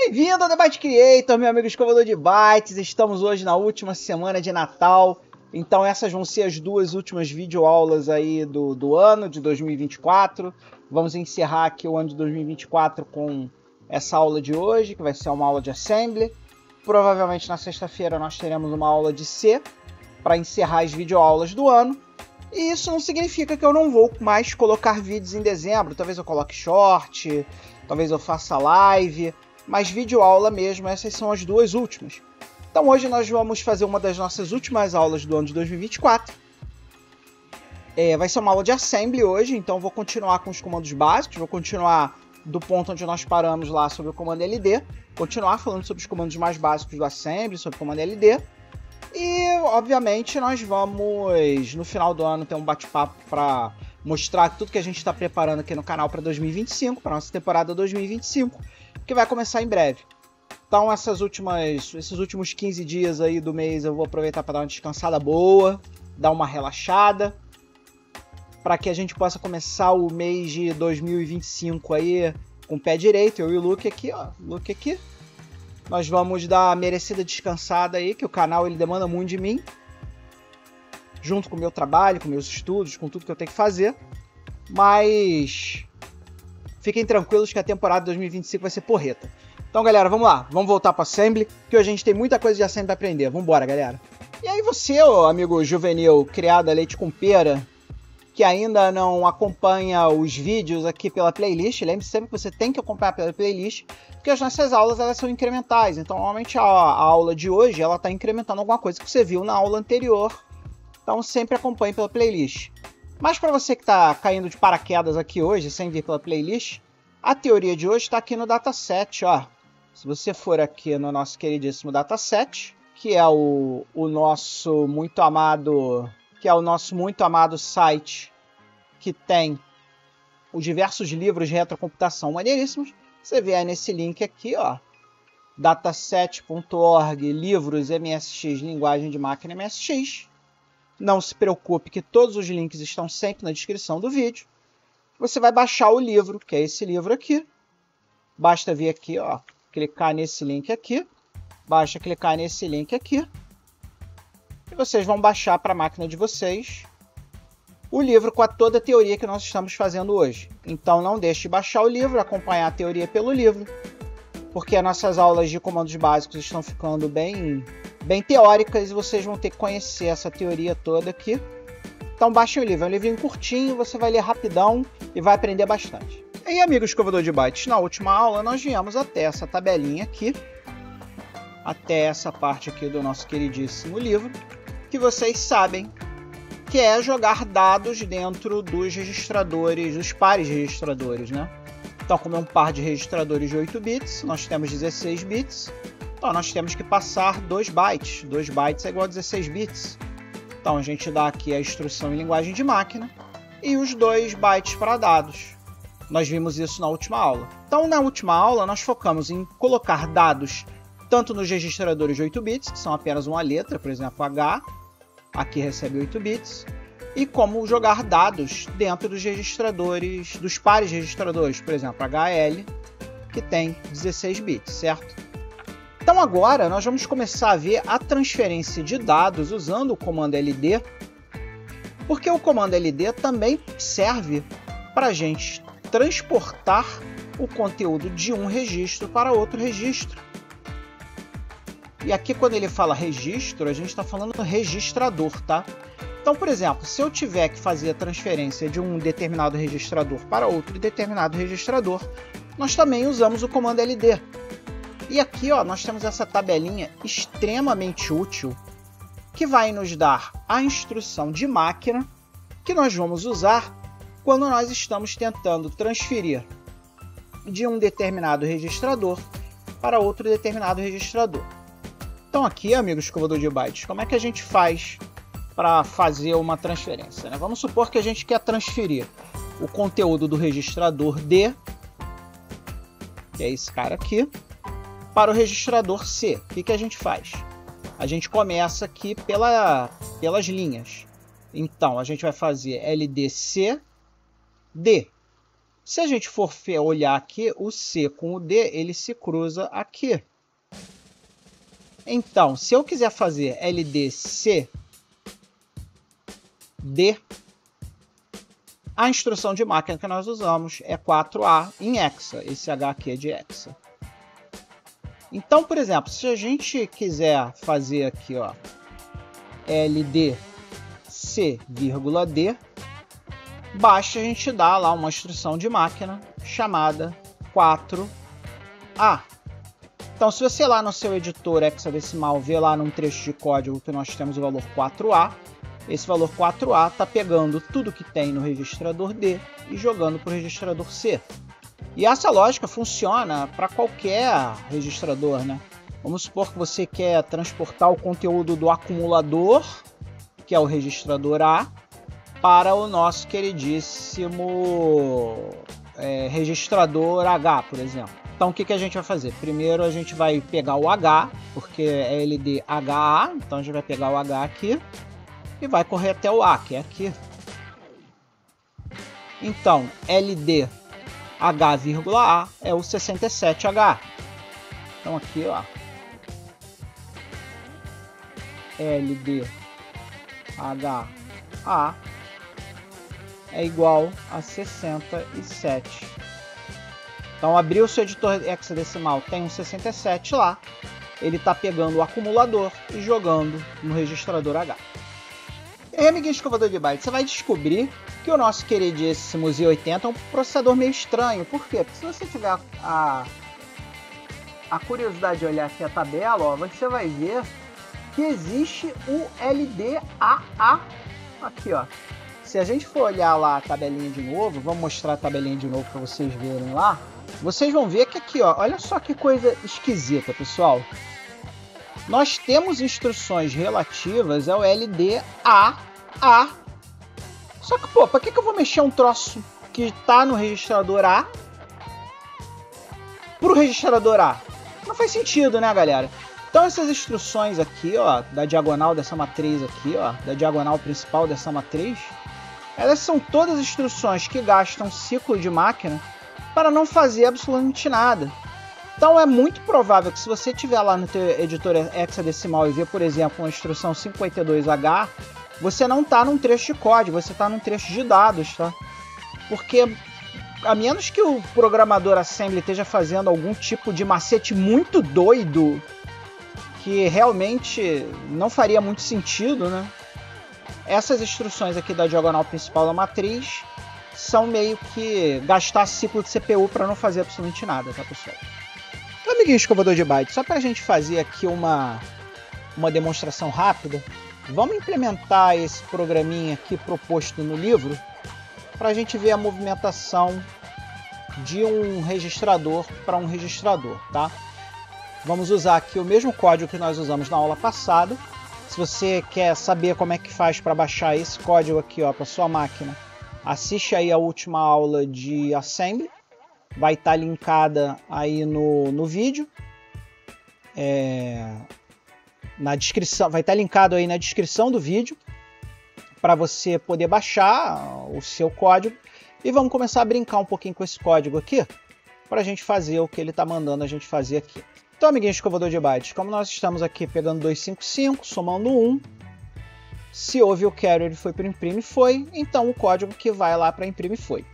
Bem-vindo ao The Byte Creator, meu amigo escovador de bytes. Estamos hoje na última semana de Natal. Então essas vão ser as duas últimas videoaulas aí do ano de 2024. Vamos encerrar aqui o ano de 2024 com essa aula de hoje, que vai ser uma aula de Assembly. Provavelmente na sexta-feira nós teremos uma aula de C para encerrar as videoaulas do ano. E isso não significa que eu não vou mais colocar vídeos em dezembro. Talvez eu coloque short, talvez eu faça live, mas videoaula mesmo, essas são as duas últimas. Então hoje nós vamos fazer uma das nossas últimas aulas do ano de 2024. Vai ser uma aula de Assembly hoje, então vou continuar com os comandos básicos, vou continuar do ponto onde nós paramos lá sobre o comando LD, continuar falando sobre os comandos mais básicos do Assembly, sobre o comando LD. E, obviamente, nós vamos, no final do ano, ter um bate-papo para mostrar tudo que a gente está preparando aqui no canal para 2025, para a nossa temporada 2025, que vai começar em breve. Então, esses últimos 15 dias aí do mês eu vou aproveitar para dar uma descansada boa, dar uma relaxada, para que a gente possa começar o mês de 2025 aí com o pé direito. Eu e o Luke aqui, ó, Luke aqui. Nós vamos dar a merecida descansada aí, que o canal ele demanda muito de mim. Junto com o meu trabalho, com meus estudos, com tudo que eu tenho que fazer. Mas fiquem tranquilos que a temporada 2025 vai ser porreta. Então, galera, vamos lá. Vamos voltar para Assembly, que hoje a gente tem muita coisa de Assembly para aprender. Vambora, galera. E aí você, ô amigo juvenil, criado a leite com pera, que ainda não acompanha os vídeos aqui pela playlist, lembre-se sempre que você tem que acompanhar pela playlist, porque as nossas aulas elas são incrementais. Então, normalmente a aula de hoje ela está incrementando alguma coisa que você viu na aula anterior. Então, sempre acompanhe pela playlist. Mas para você que está caindo de paraquedas aqui hoje, sem vir pela playlist, a teoria de hoje está aqui no dataset, ó. Se você for aqui no nosso queridíssimo dataset, que é o nosso muito amado site que tem os diversos livros de retrocomputação maneiríssimos, você vê aí nesse link aqui, ó, dataset.org, livros MSX, linguagem de máquina MSX. Não se preocupe que todos os links estão sempre na descrição do vídeo. Você vai baixar o livro, que é esse livro aqui. Basta vir aqui, ó, clicar nesse link aqui. Basta clicar nesse link aqui. E vocês vão baixar para a máquina de vocês o livro com toda a teoria que nós estamos fazendo hoje. Então não deixe de baixar o livro, acompanhar a teoria pelo livro, porque as nossas aulas de comandos básicos estão ficando bem teóricas e vocês vão ter que conhecer essa teoria toda aqui. Então baixem o livro, é um livrinho curtinho, você vai ler rapidão e vai aprender bastante. E aí, amigo escovador de bytes, na última aula nós viemos até essa tabelinha aqui, até essa parte aqui do nosso queridíssimo livro, que vocês sabem que é jogar dados dentro dos registradores, dos pares registradores, né? Então, como é um par de registradores de 8 bits, nós temos 16 bits, então nós temos que passar 2 bytes. 2 bytes é igual a 16 bits. Então, a gente dá aqui a instrução em linguagem de máquina e os 2 bytes para dados. Nós vimos isso na última aula. Então, na última aula, nós focamos em colocar dados tanto nos registradores de 8 bits, que são apenas uma letra, por exemplo, H, aqui recebe 8 bits, e como jogar dados dentro dos registradores, dos pares registradores, por exemplo, HL, que tem 16 bits, certo? Então agora nós vamos começar a ver a transferência de dados usando o comando LD, porque o comando LD também serve para a gente transportar o conteúdo de um registro para outro registro. E aqui quando ele fala registro, a gente está falando do registrador, tá? Então, por exemplo, se eu tiver que fazer a transferência de um determinado registrador para outro determinado registrador, nós também usamos o comando LD. E aqui, ó, nós temos essa tabelinha extremamente útil que vai nos dar a instrução de máquina que nós vamos usar quando nós estamos tentando transferir de um determinado registrador para outro determinado registrador. Então aqui, amigo escovador de bytes, como é que a gente faz para fazer uma transferência, né? Vamos supor que a gente quer transferir o conteúdo do registrador D, que é esse cara aqui, para o registrador C. O que a gente faz? A gente começa aqui pelas linhas. Então, a gente vai fazer LDC D. Se a gente for olhar aqui, o C com o D, ele se cruza aqui. Então, se eu quiser fazer LDC D, a instrução de máquina que nós usamos é 4A em hexa. Esse H aqui é de hexa. Então, por exemplo, se a gente quiser fazer aqui, ó, LDC, D, basta a gente dar lá uma instrução de máquina chamada 4A. Então, se você lá no seu editor hexadecimal vê lá num trecho de código que nós temos o valor 4A, esse valor 4A está pegando tudo que tem no registrador D e jogando para o registrador C. E essa lógica funciona para qualquer registrador, né? Vamos supor que você quer transportar o conteúdo do acumulador, que é o registrador A, para o nosso queridíssimo registrador H, por exemplo. Então o que a gente vai fazer? Primeiro a gente vai pegar o H, porque é LDHA, então a gente vai pegar o H aqui e vai correr até o A, que é aqui. Então LDH,A é o 67H. Então aqui, ó, LDHA é igual a 67. Então, abriu o seu editor hexadecimal, tem um 67 lá. Ele está pegando o acumulador e jogando no registrador H. E aí, amiguinho escovador de bytes, você vai descobrir que o nosso queridíssimo Z80 é um processador meio estranho. Por quê? Porque se você tiver a curiosidade de olhar aqui a tabela, ó, você vai ver que existe o LDAA aqui, ó. Se a gente for olhar lá a tabelinha de novo, vamos mostrar a tabelinha de novo para vocês verem lá. Vocês vão ver que aqui, ó, olha só que coisa esquisita, pessoal. Nós temos instruções relativas ao LDAA. Só que, pô, para que eu vou mexer um troço que está no registrador A pro registrador A? Não faz sentido, né, galera? Então essas instruções aqui, ó, da diagonal dessa matriz aqui, ó, da diagonal principal dessa matriz, elas são todas instruções que gastam ciclo de máquina para não fazer absolutamente nada. Então é muito provável que se você tiver lá no teu editor hexadecimal e ver, por exemplo, uma instrução 52H, você não está num trecho de código, você está num trecho de dados, tá? Porque a menos que o programador assembly esteja fazendo algum tipo de macete muito doido, que realmente não faria muito sentido, né? Essas instruções aqui da diagonal principal da matriz são meio que gastar ciclo de CPU para não fazer absolutamente nada, tá, pessoal? Então, amiguinho escovador de bytes, só para a gente fazer aqui uma demonstração rápida, vamos implementar esse programinha aqui proposto no livro para a gente ver a movimentação de um registrador para um registrador, tá? Vamos usar aqui o mesmo código que nós usamos na aula passada. Se você quer saber como é que faz para baixar esse código aqui, ó, para sua máquina, assiste aí a última aula de Assembly. Vai estar linkada aí no vídeo. Na descrição, vai estar linkado aí na descrição do vídeo para você poder baixar o seu código. E vamos começar a brincar um pouquinho com esse código aqui para a gente fazer o que ele está mandando a gente fazer aqui. Então, amiguinho escovador de bytes, como nós estamos aqui pegando 255, somando 1, se houve o carry, ele foi para o imprime foi, então o código que vai lá para imprime foi.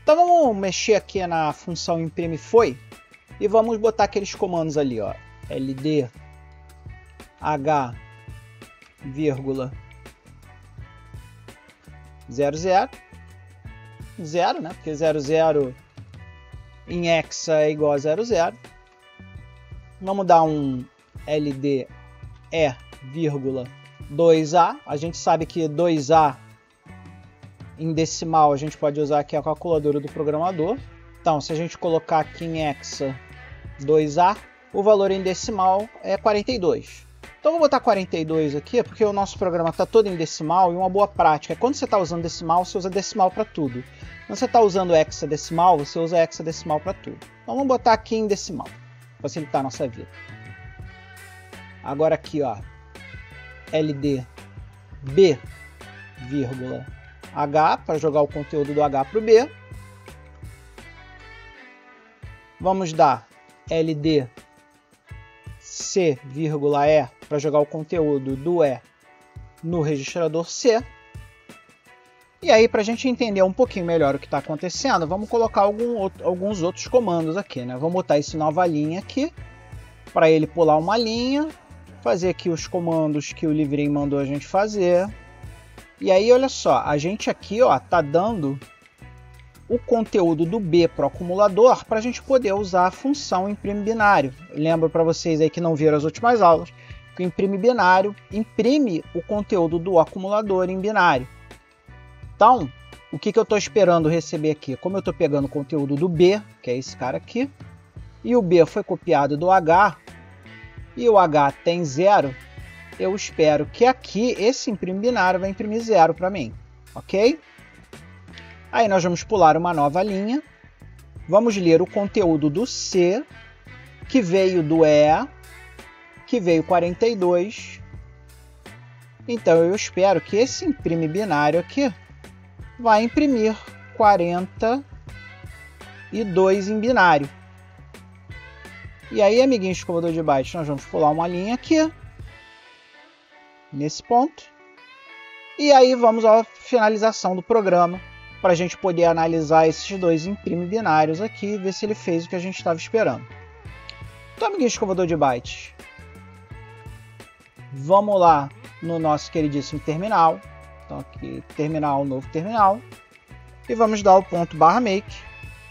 Então vamos mexer aqui na função imprime foi e vamos botar aqueles comandos ali, ó, LDH, vírgula, 00, 0, né? Porque 00 em hexa é igual a 00. Vamos dar um LDE, vírgula, 2A. A gente sabe que 2A em decimal a gente pode usar aqui a calculadora do programador. Então, se a gente colocar aqui em hexa 2A, o valor em decimal é 42. Então, eu vou botar 42 aqui, porque o nosso programa está todo em decimal e uma boa prática é quando você está usando decimal, você usa decimal para tudo. Quando você está usando hexadecimal, você usa hexadecimal para tudo. Então, vamos botar aqui em decimal, para facilitar a nossa vida. Agora aqui, ó, LD B, vírgula, H, para jogar o conteúdo do H para o B. Vamos dar LD C, E para jogar o conteúdo do E no registrador C. E aí, para a gente entender um pouquinho melhor o que está acontecendo, vamos colocar alguns outros comandos aqui, né? Vamos botar esse nova linha aqui, para ele pular uma linha, fazer aqui os comandos que o livrinho mandou a gente fazer. E aí, olha só, a gente aqui ó, tá dando o conteúdo do B para o acumulador para a gente poder usar a função imprime binário. Lembro para vocês aí que não viram as últimas aulas, que o imprime binário imprime o conteúdo do acumulador em binário. Então, o que eu estou esperando receber aqui? Como eu estou pegando o conteúdo do B, que é esse cara aqui, e o B foi copiado do H, e o H tem 0, eu espero que aqui esse imprime binário vai imprimir 0 para mim, ok? Aí nós vamos pular uma nova linha, vamos ler o conteúdo do C, que veio do E, que veio 42. Então eu espero que esse imprime binário aqui vai imprimir 42 em binário. E aí, amiguinho escovador de bytes, nós vamos pular uma linha aqui, nesse ponto. E aí vamos à finalização do programa, para a gente poder analisar esses dois imprime binários aqui e ver se ele fez o que a gente estava esperando. Então, amiguinho escovador de bytes, vamos lá no nosso queridíssimo terminal. Então aqui, terminal, novo terminal. E vamos dar o ponto /make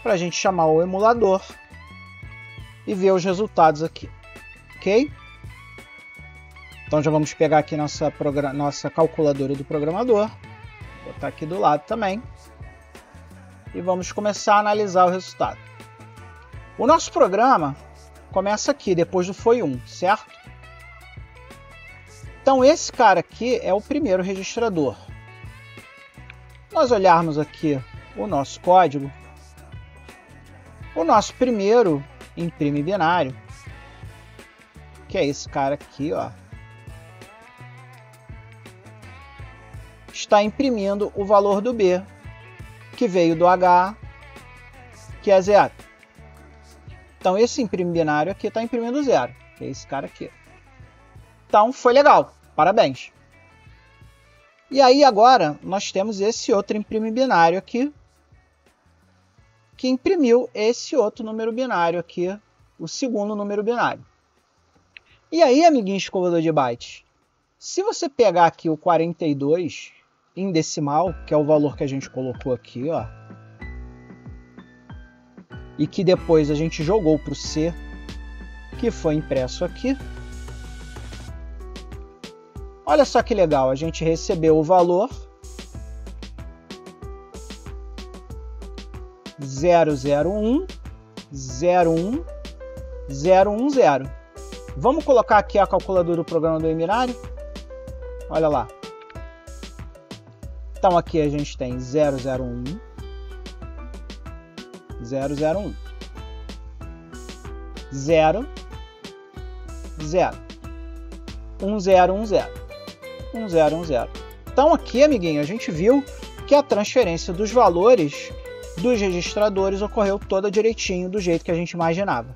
para a gente chamar o emulador e ver os resultados aqui. Ok? Então já vamos pegar aqui nossa calculadora do programador. Vou botar aqui do lado também. E vamos começar a analisar o resultado. O nosso programa começa aqui, depois do foi 1, certo? Então esse cara aqui é o primeiro registrador. Nós olharmos aqui o nosso código, o nosso primeiro imprime binário, que é esse cara aqui, ó, está imprimindo o valor do B, que veio do H, que é 0. Então esse imprime binário aqui está imprimindo 0, que é esse cara aqui. Então foi legal, parabéns. E aí agora nós temos esse outro imprime binário aqui, que imprimiu esse outro número binário aqui, o segundo número binário. E aí, amiguinho escovador de bytes, se você pegar aqui o 42 em decimal, que é o valor que a gente colocou aqui, ó, e que depois a gente jogou para o C, que foi impresso aqui, olha só que legal, a gente recebeu o valor 001 01 010. Vamos colocar aqui a calculadora do programa do binário. Olha lá. Então aqui a gente tem 001 001 0 0 1010 1010. Então aqui, amiguinho, a gente viu que a transferência dos valores dos registradores ocorreu toda direitinho, do jeito que a gente imaginava.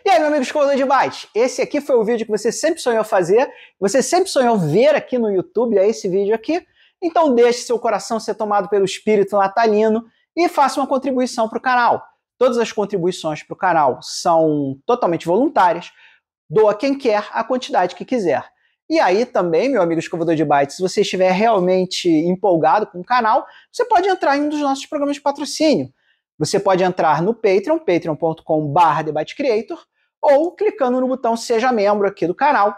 E aí, meu amigo escovador de bytes, esse aqui foi o vídeo que você sempre sonhou fazer, você sempre sonhou ver aqui no YouTube, é esse vídeo aqui. Então deixe seu coração ser tomado pelo espírito natalino e faça uma contribuição para o canal. Todas as contribuições para o canal são totalmente voluntárias, doa quem quer, a quantidade que quiser. E aí também, meu amigo escovador de bytes, se você estiver realmente empolgado com o canal, você pode entrar em um dos nossos programas de patrocínio. Você pode entrar no Patreon, patreon.com/debatecreator, ou clicando no botão Seja Membro aqui do canal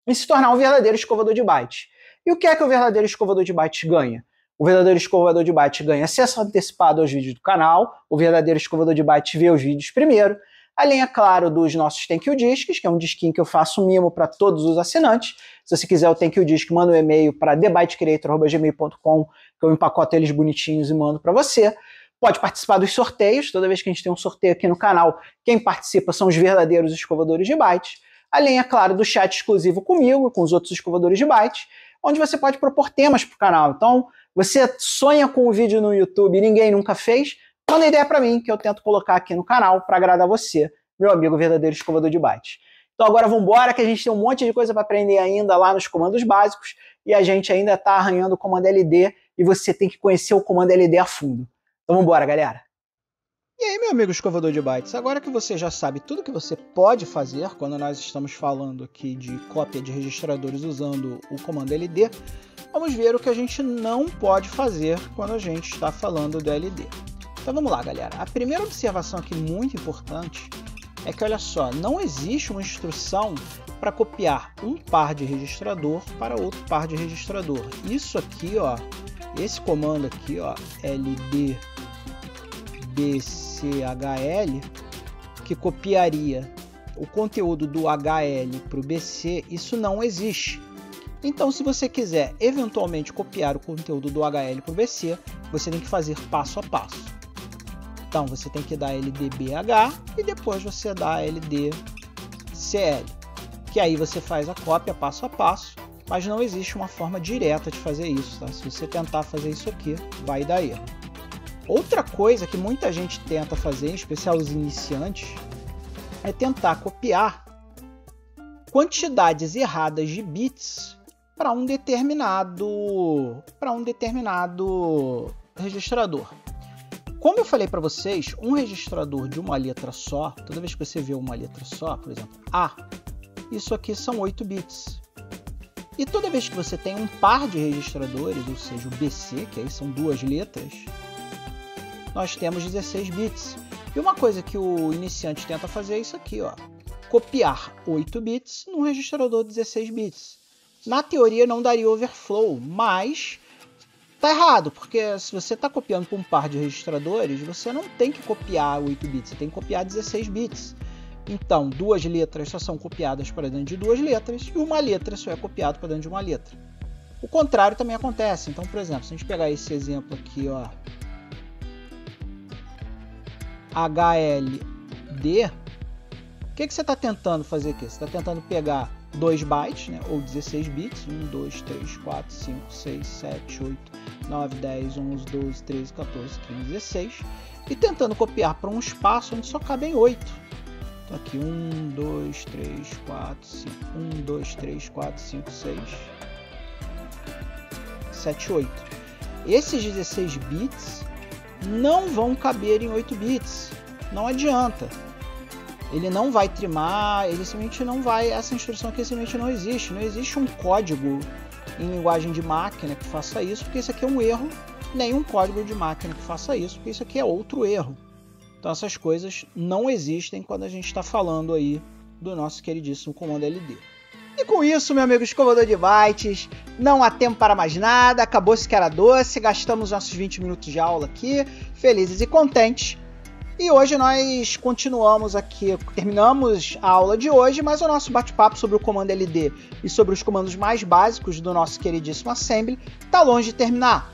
e se tornar um verdadeiro escovador de bytes. E o que é que o verdadeiro escovador de bytes ganha? O verdadeiro escovador de bytes ganha acesso antecipado aos vídeos do canal, o verdadeiro escovador de bytes vê os vídeos primeiro, além, é claro, dos nossos Thank You Discs, que é um disquinho que eu faço um mimo para todos os assinantes. Se você quiser o Thank You Disc, manda um e-mail para debatecreator@gmail.com, que eu empacoto eles bonitinhos e mando para você. Pode participar dos sorteios, toda vez que a gente tem um sorteio aqui no canal, quem participa são os verdadeiros escovadores de bytes. Além, é claro, do chat exclusivo comigo, com os outros escovadores de bytes, onde você pode propor temas para o canal. Então, você sonha com um vídeo no YouTube e ninguém nunca fez? manda ideia para mim que eu tento colocar aqui no canal para agradar você, meu amigo verdadeiro escovador de bytes. Então agora vamos embora, que a gente tem um monte de coisa para aprender ainda lá nos comandos básicos e a gente ainda está arranhando o comando LD e você tem que conhecer o comando LD a fundo. Então vamos embora, galera. E aí, meu amigo escovador de bytes, agora que você já sabe tudo que você pode fazer quando nós estamos falando aqui de cópia de registradores usando o comando LD, vamos ver o que a gente não pode fazer quando a gente está falando do LD. Então vamos lá, galera. A primeira observação aqui muito importante é que, olha só, não existe uma instrução para copiar um par de registrador para outro par de registrador. Isso aqui, ó, esse comando aqui, ó, LD BCHL, que copiaria o conteúdo do HL para o BC, isso não existe. Então, se você quiser eventualmente copiar o conteúdo do HL para o BC, você tem que fazer passo a passo. Então, você tem que dar LDBH e depois você dá LDCL, que aí você faz a cópia passo a passo, mas não existe uma forma direta de fazer isso, tá? Se você tentar fazer isso aqui, vai dar erro. Outra coisa que muita gente tenta fazer, em especial os iniciantes, é tentar copiar quantidades erradas de bits para um determinado registrador. Como eu falei para vocês, um registrador de uma letra só, toda vez que você vê uma letra só, por exemplo, A, isso aqui são 8 bits. E toda vez que você tem um par de registradores, ou seja, o BC, que aí são duas letras, nós temos 16 bits. E uma coisa que o iniciante tenta fazer é isso aqui, ó, copiar 8 bits num registrador de 16 bits. Na teoria não daria overflow, mas tá errado, porque se você está copiando para um par de registradores, você não tem que copiar 8 bits, você tem que copiar 16 bits. Então, duas letras só são copiadas para dentro de duas letras e uma letra só é copiada para dentro de uma letra. O contrário também acontece. Então, por exemplo, se a gente pegar esse exemplo aqui, ó, HLD, o que você está tentando fazer aqui? Você está tentando pegar 2 bytes, né, ou 16 bits, 1, 2, 3, 4, 5, 6, 7, 8, 9, 10, 11, 12, 13, 14, 15, 16, e tentando copiar para um espaço onde só cabem 8. Então aqui 1, 2, 3, 4, 5, 1, 2, 3, 4, 5, 6, 7, 8. Esses 16 bits não vão caber em 8 bits, não adianta. Ele não vai trimar, ele simplesmente não vai, essa instrução aqui simplesmente não existe. Não existe um código em linguagem de máquina que faça isso, porque isso aqui é um erro, nem um código de máquina que faça isso, porque isso aqui é outro erro. Então essas coisas não existem quando a gente está falando aí do nosso queridíssimo comando LD. E com isso, meu amigo escovador de bytes, não há tempo para mais nada, acabou-se que era doce, gastamos nossos 20 minutos de aula aqui, felizes e contentes. E hoje nós continuamos aqui, terminamos a aula de hoje, mas o nosso bate-papo sobre o comando LD e sobre os comandos mais básicos do nosso queridíssimo Assembly está longe de terminar.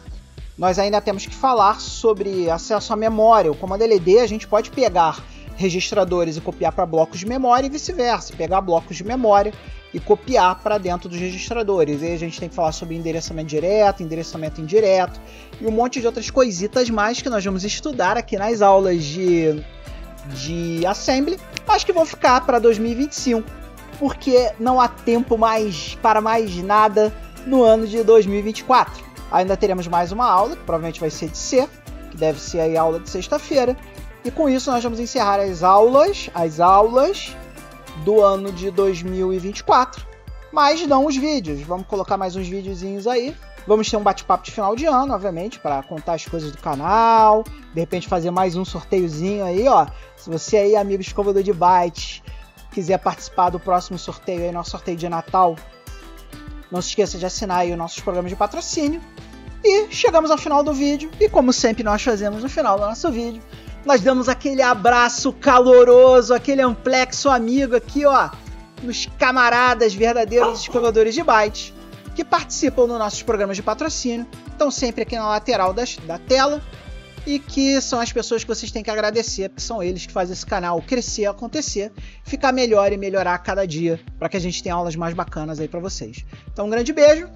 Nós ainda temos que falar sobre acesso à memória. O comando LD a gente pode pegar registradores e copiar para blocos de memória e vice-versa, pegar blocos de memória e copiar para dentro dos registradores. E aí a gente tem que falar sobre endereçamento direto, endereçamento indireto e um monte de outras coisitas mais que nós vamos estudar aqui nas aulas de Assembly, mas que vão ficar para 2025, porque não há tempo mais para mais nada no ano de 2024. Ainda teremos mais uma aula, que provavelmente vai ser de C, que deve ser a aula de sexta-feira, e com isso nós vamos encerrar as aulas do ano de 2024, mas não os vídeos. Vamos colocar mais uns videozinhos aí. Vamos ter um bate-papo de final de ano, obviamente, para contar as coisas do canal, de repente fazer mais um sorteiozinho aí, ó. Se você aí, amigo escovador de bytes, quiser participar do próximo sorteio aí, nosso sorteio de Natal, não se esqueça de assinar aí os nossos programas de patrocínio. E chegamos ao final do vídeo, e como sempre nós fazemos no final do nosso vídeo, nós damos aquele abraço caloroso, aquele amplexo amigo aqui, ó, nos camaradas verdadeiros escovadores de bytes, que participam dos nossos programas de patrocínio, estão sempre aqui na lateral da tela, e que são as pessoas que vocês têm que agradecer, porque são eles que fazem esse canal crescer, acontecer, ficar melhor e melhorar a cada dia, para que a gente tenha aulas mais bacanas aí para vocês. Então um grande beijo,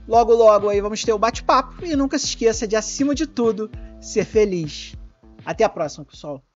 logo logo aí vamos ter o bate-papo, e nunca se esqueça de, acima de tudo, ser feliz. Até a próxima, pessoal.